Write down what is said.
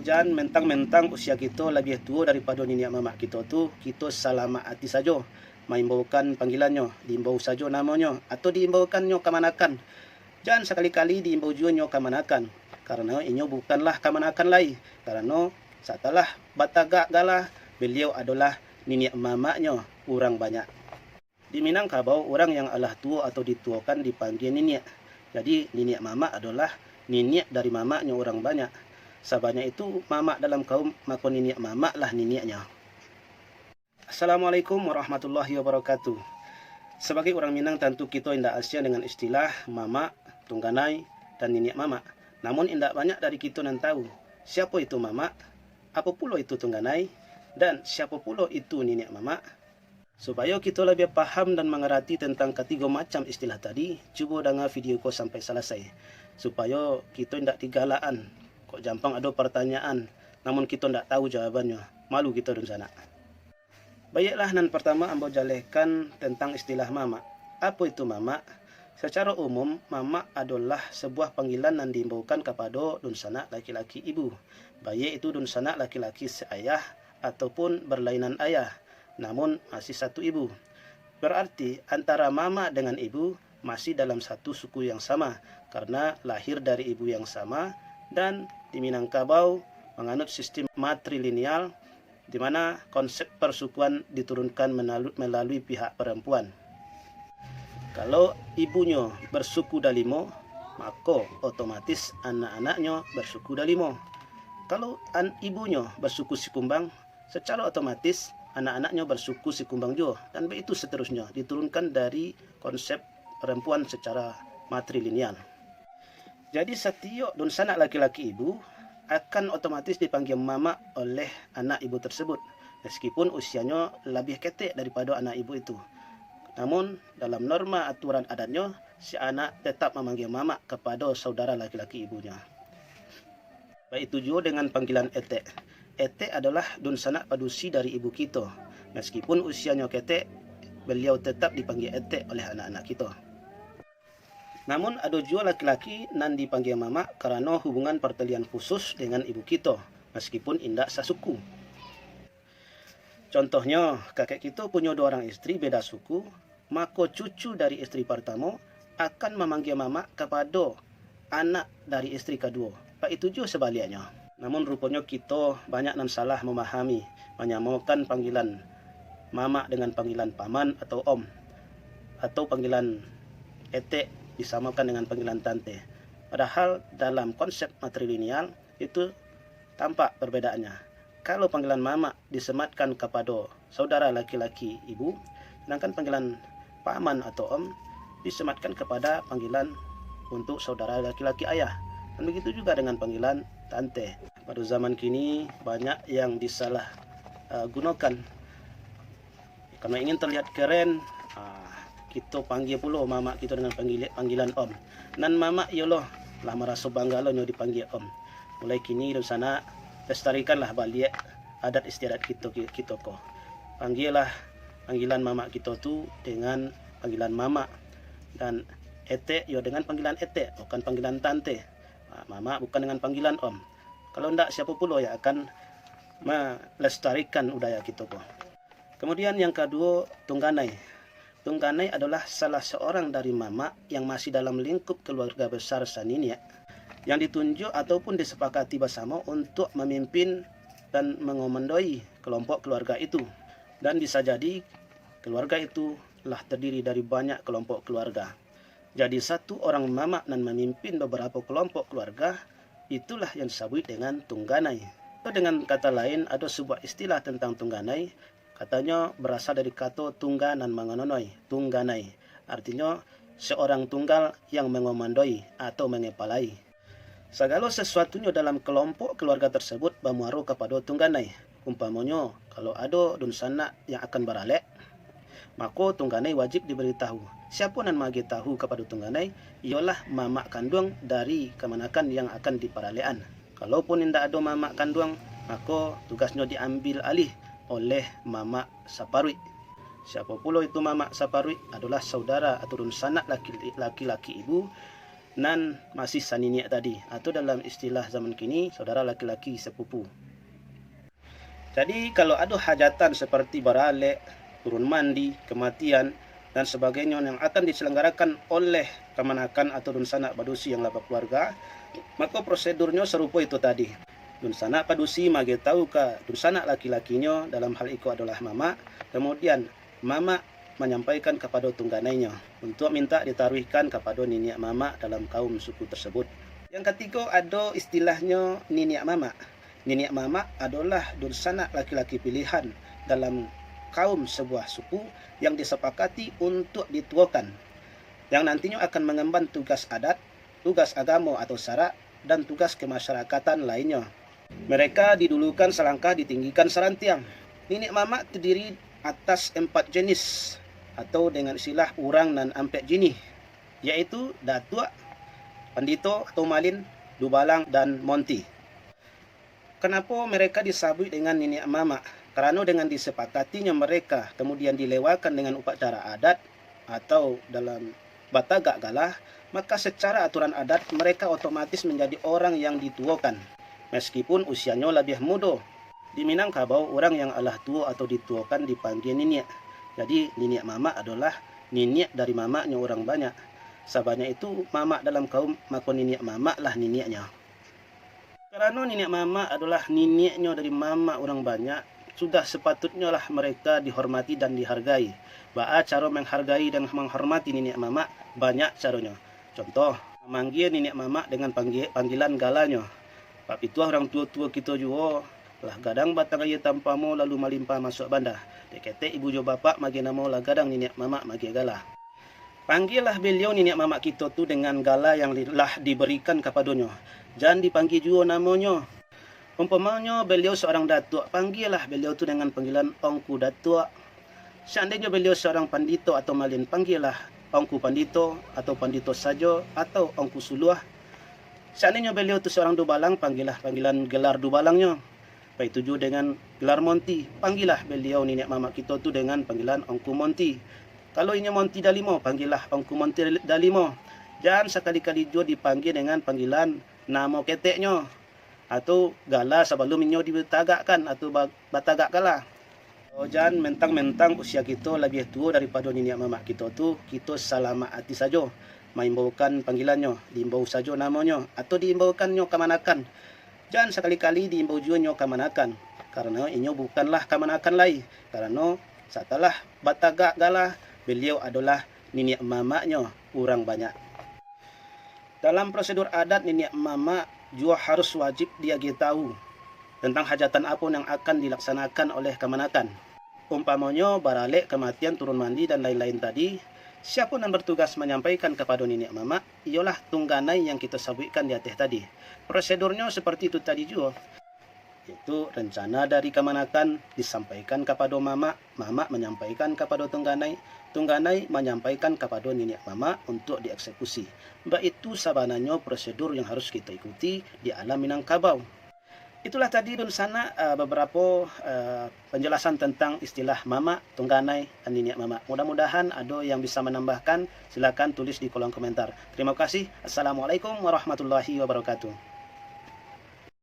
jangan mentang-mentang usia kita lebih tua daripada nenek mamak kita tu, kita selamat hati saja mengimbaukan panggilannya, diimbau saja namanya atau diimbaukannya kemanakan. Jangan sekali-kali diimbau juga nyo kemanakan, karena inyo bukanlah kemanakan lai, karena setelah batagak galah beliau adalah nenek mamaknya orang banyak. Di Minangkabau, orang yang alah tua atau dituakan dipanggil nenek. Jadi nenek mamak adalah nenek dari mamaknya orang banyak. Sabanya itu mamak dalam kaum, maka nenek mamak lah neneknya. Assalamualaikum warahmatullahi wabarakatuh. Sebagai orang Minang tentu kita indak asing dengan istilah mamak, tungganai, dan nenek mamak. Namun indak banyak dari kita yang tahu siapa itu mamak, apa pula itu tungganai, dan siapa pula itu nenek mamak. Supaya kita lebih paham dan mengerti tentang ketiga macam istilah tadi, cuba dengar video ko sampai selesai. Supaya kita tidak tigalaan. Kok jampang ada pertanyaan, namun kita tidak tahu jawabannya. Malu kita di sana. Baiklah, nan pertama ambo jalekan tentang istilah mamak. Apa itu mamak? Secara umum, mamak adalah sebuah panggilan yang diimbaukan kepada dunsanak laki-laki ibu. Baik itu dunsanak laki-laki seayah ataupun berlainan ayah, namun masih satu ibu. Berarti antara mama dengan ibu masih dalam satu suku yang sama, karena lahir dari ibu yang sama. Dan di Minangkabau menganut sistem matrilineal, di mana konsep persukuan diturunkan melalui pihak perempuan. Kalau ibunya bersuku Dalimo, maka otomatis anak-anaknya bersuku Dalimo. Kalau ibunya bersuku Sikumbang, secara otomatis anak-anaknya bersuku Sikumbang juga, dan begitu seterusnya, diturunkan dari konsep perempuan secara matrilineal. Jadi setiap dunsanak laki-laki ibu akan otomatis dipanggil mama oleh anak ibu tersebut, meskipun usianya lebih ketek daripada anak ibu itu. Namun dalam norma aturan adatnya, si anak tetap memanggil mama kepada saudara laki-laki ibunya. Baik itu juga dengan panggilan etek. Etek adalah dunsanak padusi dari ibu kita. Meskipun usianya ketek, beliau tetap dipanggil etek oleh anak-anak kita. Namun ada juga laki-laki nan dipanggil mama karena hubungan pertalian khusus dengan ibu kita, meskipun indak sasuku. Contohnya, kakek kita punya 2 orang istri beda suku, maka cucu dari istri pertama akan memanggil mama kepada anak dari istri kedua. Itu juga sebaliknya. Namun rupanya kita banyak nan salah memahami, menyamakan panggilan mama dengan panggilan paman atau om, atau panggilan etek disamakan dengan panggilan tante. Padahal dalam konsep matrilineal itu tampak perbedaannya. Kalau panggilan mama disematkan kepada saudara laki-laki ibu, sedangkan panggilan paman atau om disematkan kepada panggilan untuk saudara laki-laki ayah. Dan begitu juga dengan panggilan tante. Pada zaman kini banyak yang disalah gunakan. Karena ingin terlihat keren, kita panggil pula mama kita dengan panggilan om. Nan mama ialah lah merasa bangga lah dipanggil om. Mulai kini di sana lestarikanlah balik adat istiadat kita ko. Panggillah panggilan mama kita tu dengan panggilan mama, dan etek yo dengan panggilan etek, bukan panggilan tante. Mama bukan dengan panggilan om. Kalau ndak, siapa pula yang akan melestarikan budaya kita ko. Kemudian yang kedua, tungganai. Tungganai adalah salah seorang dari mama yang masih dalam lingkup keluarga besar saninya, yang ditunjuk ataupun disepakati bersama untuk memimpin dan mengomandoi kelompok keluarga itu. Dan bisa jadi keluarga itu telah terdiri dari banyak kelompok keluarga. Jadi satu orang mama dan memimpin beberapa kelompok keluarga, itulah yang disebut dengan tungganai. Dengan kata lain, ada sebuah istilah tentang tungganai. Katanya berasal dari kata tungganan mengononoi, tungganai. Artinya seorang tunggal yang mengomandoi atau mengepalai. Segala sesuatunya dalam kelompok keluarga tersebut bermuara kepada tungganai. Umpamanya, kalau ada dunsanak yang akan beralek, maka tungganai wajib diberitahu. Siapa yang magi tahu kepada tungganai ialah mamak kandung dari kemanakan yang akan diperalekan. Kalaupun tidak ada mamak kandung, maka tugasnya diambil alih oleh mamak saparwi. Siapa pula itu mamak saparwi? Adalah saudara atau dunsanak laki-laki ibu nan masih saniniak tadi, atau dalam istilah zaman kini saudara laki-laki sepupu. Jadi kalau ada hajatan seperti baralek, turun mandi, kematian dan sebagainya yang akan diselenggarakan oleh kemanakan atau dun sanak padusi yang lapar keluarga, maka prosedurnya serupa itu tadi. Dun sanak padusi mage tahu ka dun sanak laki-lakinya, dalam hal itu adalah mama, kemudian mama menyampaikan kepada tungganainya untuk minta ditaruhkan kepada niniak mama dalam kaum suku tersebut. Yang ketiga ada istilahnya niniak mama. Niniak mama adalah dun sanak laki-laki pilihan dalam kaum sebuah suku yang disepakati untuk dituakan, yang nantinya akan mengemban tugas adat, tugas agama atau syarak, dan tugas kemasyarakatan lainnya. Mereka didulukan selangkah, ditinggikan serantiang. Niniak mama terdiri atas 4 jenis atau dengan istilah urang dan ampek jenis, yaitu datuk, pandito atau malin, dubalang, dan monti. Kenapa mereka disabut dengan niniak mama? Kerana dengan disepakatinya mereka kemudian dilewakan dengan upacara adat atau dalam batagak galah, maka secara aturan adat mereka otomatis menjadi orang yang dituakan meskipun usianya lebih muda. Di Minangkabau, orang yang alah tua atau dituakan dipanggil niniak. Jadi niniak mama adalah niniak dari mamanya orang banyak. Sabanya itu mama dalam kaum, maka niniak mama lah niniaknya. Kerana niniak mama adalah niniaknya dari mama orang banyak, sudah sepatutnya lah mereka dihormati dan dihargai. Ba'a cara menghargai dan menghormati niniak mama banyak caranya. Contoh, memanggil niniak mama dengan panggilan galanya. Pak itu orang tua-tua kita juga lah gadang batang aye tampamu lalu malimpah masuk banda. Dekete ibu jo bapak magi namo lah gadang niniak mama magi galah. Panggillah beliau niniak mama kita tu dengan gala yang lah diberikan kepadanya. Jangan dipanggil juga namanya. Umpamanya beliau seorang datuk, panggillah beliau tu dengan panggilan ongku datuk. Seandainya beliau seorang pandito atau malin, panggillah ongku pandito atau pandito saja atau ongku suluah. Seandainya beliau tu seorang dubalang, panggillah panggilan gelar dubalangnya. Baik tuju dengan gelar monti, panggillah beliau niniak mama kita tu dengan panggilan ongku monti. Kalau ini monti dalimo, panggillah ongku monti dalimo. Jangan sekali-kali juga dipanggil dengan panggilan nama keteknya atau gala sebelum inyo dibatagakkan atau batagak gala. Jangan mentang-mentang usia kita lebih tua daripada niniak mama kita tu, kita selamat hati saja mengimbaukan panggilannya, diimbau saja namanya atau diimbaukannya kemanakan. Jangan sekali-kali diimbau juga nyo kemanakan, karena inyo bukanlah kemanakan lain. Karena setelah batagak gala, beliau adalah niniak mamanya orang banyak. Dalam prosedur adat niniak mama juga harus wajib dia tahu tentang hajatan apa yang akan dilaksanakan oleh kemanakan. Umpamanya baralek, kematian, turun mandi dan lain-lain tadi, siapa yang bertugas menyampaikan kepada niniak mama ialah tungganai yang kita sebutkan di atas tadi. Prosedurnya seperti itu tadi juga. Itu rencana dari kemanakan disampaikan kepada mama, mama menyampaikan kepada tungganai, tungganai menyampaikan kepada niniak mama untuk dieksekusi. Itu sebenarnya prosedur yang harus kita ikuti di alam Minangkabau. Itulah tadi dun sana beberapa penjelasan tentang istilah mama, tungganai, dan niniak mama. Mudah-mudahan ada yang bisa menambahkan. Silakan tulis di kolom komentar. Terima kasih. Assalamualaikum warahmatullahi wabarakatuh.